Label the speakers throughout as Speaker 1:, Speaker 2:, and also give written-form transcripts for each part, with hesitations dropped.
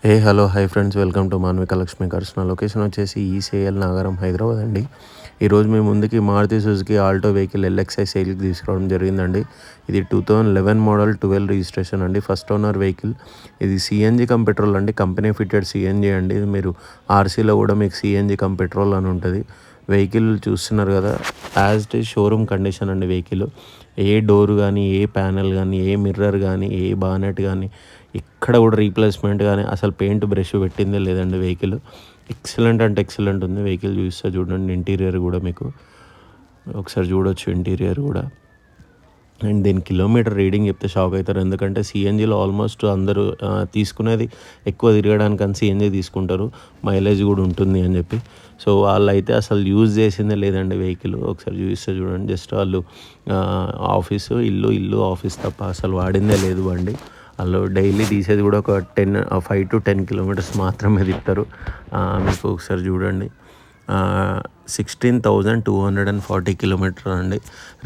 Speaker 1: Hello hi friends, welcome to Manvika Lakshmi cars. నా location వచ్చేసి ECIL Nagaram, Hyderabad అండి. ఈరోజు మీ ముందుకి Maruti Suzuki Alto vehicle LXi సేల్కి తీసుకురావడం జరిగిందండి. ఇది 2011 మోడల్ 12 రిజిస్ట్రేషన్ అండి. First owner vehicle. ఇది సిఎన్జి కమ్ పెట్రోల్ అండి. కంపెనీ ఫిటెడ్ సిఎన్జి అండి. ఇది మీరు ఆర్సీలో కూడా మీకు సిఎన్జి కమ్ పెట్రోల్ అని ఉంటుంది. వెహికల్ చూస్తున్నారు కదా, as it is showroom condition అండి. వెహికల్ ఏ డోర్ కానీ, ఏ ప్యానెల్ కానీ, ఏ మిర్రర్ కానీ, ఏ బానెట్ కానీ ఇక్కడ కూడా రీప్లేస్మెంట్ కానీ అసలు పెయింట్ బ్రష్ పెట్టిందే లేదండి. వెహికల్ ఎక్సలెంట్ అంటే ఎక్సలెంట్ ఉంది. వెహికల్ చూస్తే చూడండి, ఇంటీరియర్ కూడా మీకు ఒకసారి చూడొచ్చు. ఇంటీరియర్ కూడా అండ్ దీని కిలోమీటర్ రీడింగ్ చెప్తే షాక్ అవుతారు. ఎందుకంటే సిఎన్జిలో ఆల్మోస్ట్ అందరూ తీసుకునేది ఎక్కువ తిరగడానికని సిఎన్జి తీసుకుంటారు, మైలేజ్ కూడా ఉంటుంది అని చెప్పి. సో వాళ్ళు అయితే అసలు యూజ్ చేసిందే లేదండి వెహికల్. ఒకసారి చూస్తే చూడండి, జస్ట్ వాళ్ళు ఆఫీసు ఇల్లు ఆఫీస్ తప్ప అసలు వాడిందే లేదు బండి. వాళ్ళు డైలీ తీసేది కూడా ఒక 5 to 10 కిలోమీటర్స్ మాత్రమే తిప్పుతారు. మీకు ఒకసారి చూడండి, 16,240 కిలోమీటర్ అండి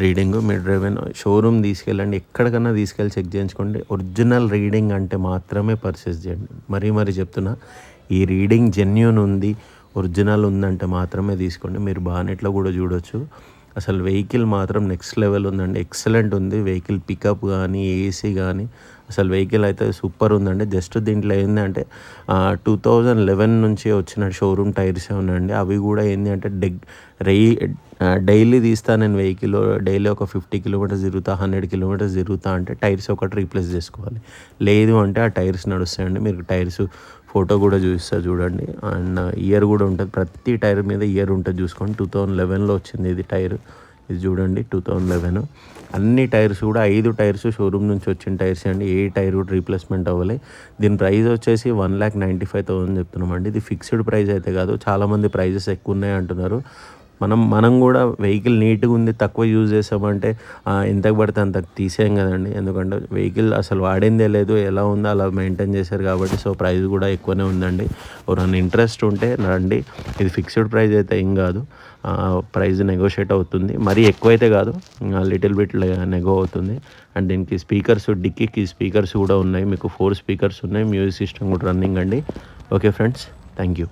Speaker 1: రీడింగ్. మీరు డ్రైవెన్ షోరూమ్ తీసుకెళ్ళండి, ఎక్కడికన్నా తీసుకెళ్ళి చెక్ చేయించుకోండి. ఒరిజినల్ రీడింగ్ అంటే మాత్రమే పర్చేస్ చేయండి. మరీ చెప్తున్నా, ఈ రీడింగ్ జెన్యూన్ ఉంది, ఒరిజినల్ ఉందంటే మాత్రమే తీసుకోండి. మీరు బానెట్లో కూడా చూడొచ్చు. అసలు వెహికల్ మాత్రం నెక్స్ట్ లెవెల్ ఉందండి. ఎక్సలెంట్ ఉంది వెహికల్. పికప్ కానీ, ఏసీ కానీ, అసలు వెహికల్ అయితే సూపర్ ఉందండి. జస్ట్ దీంట్లో ఏంటంటే 2011 నుంచి వచ్చిన షోరూమ్ టైర్సే ఉన్నాయండి. అవి కూడా ఏంటి అంటే డైలీ తీస్తా నేను వెహికల్, డైలీ ఒక 50 కిలోమీటర్స్ తిరుగుతా, 100 కిలోమీటర్స్ తిరుగుతా అంటే టైర్స్ ఒకటి రీప్లేస్ చేసుకోవాలి. లేదు అంటే ఆ టైర్స్ నడుస్తాయండి. మీరు టైర్స్ ఫోటో కూడా చూపిస్తా చూడండి. అండ్ ఇయర్ కూడా ఉంటుంది, ప్రతి టైర్ మీద ఇయర్ ఉంటుంది చూసుకోండి. 2011లో వచ్చింది ఇది టైర్. ఇది చూడండి 2011. అన్ని టైర్స్ కూడా 5 టైర్స్ షోరూమ్ నుంచి వచ్చిన టైర్స్ అండి. ఏ టైర్ కూడా రీప్లేస్మెంట్ అవ్వలే. దీని ప్రైస్ వచ్చేసి 1,95,000 చెప్తున్నామండి. ఇది ఫిక్స్డ్ ప్రైస్ అయితే కాదు. చాలామంది ప్రైజెస్ ఎక్కువ ఉన్నాయి అంటున్నారు. మనం కూడా వెహికల్ నీట్గా ఉంది, తక్కువ యూజ్ చేసామంటే ఎంతకు పడితే అంతకు తీసేయం కదండి. ఎందుకంటే వెహికల్ అసలు వాడిందే లేదు, ఎలా ఉందో అలా మెయింటైన్ చేశారు కాబట్టి సో ప్రైస్ కూడా ఎక్కువనే ఉందండి. ఎవరైనా ఇంట్రెస్ట్ ఉంటే రండి. ఇది ఫిక్స్డ్ ప్రైస్ అయితే ఏం కాదు, ప్రైస్ నెగోషియేట్ అవుతుంది. మరీ ఎక్కువైతే కాదు, లిటిల్ బిట్ నెగో అవుతుంది. అండ్ దీనికి స్పీకర్స్, డిక్కీకి స్పీకర్స్ కూడా ఉన్నాయి. మీకు 4 స్పీకర్స్ ఉన్నాయి. మ్యూజిక్ సిస్టమ్ కూడా రన్నింగ్ అండి. Okay friends, thank you.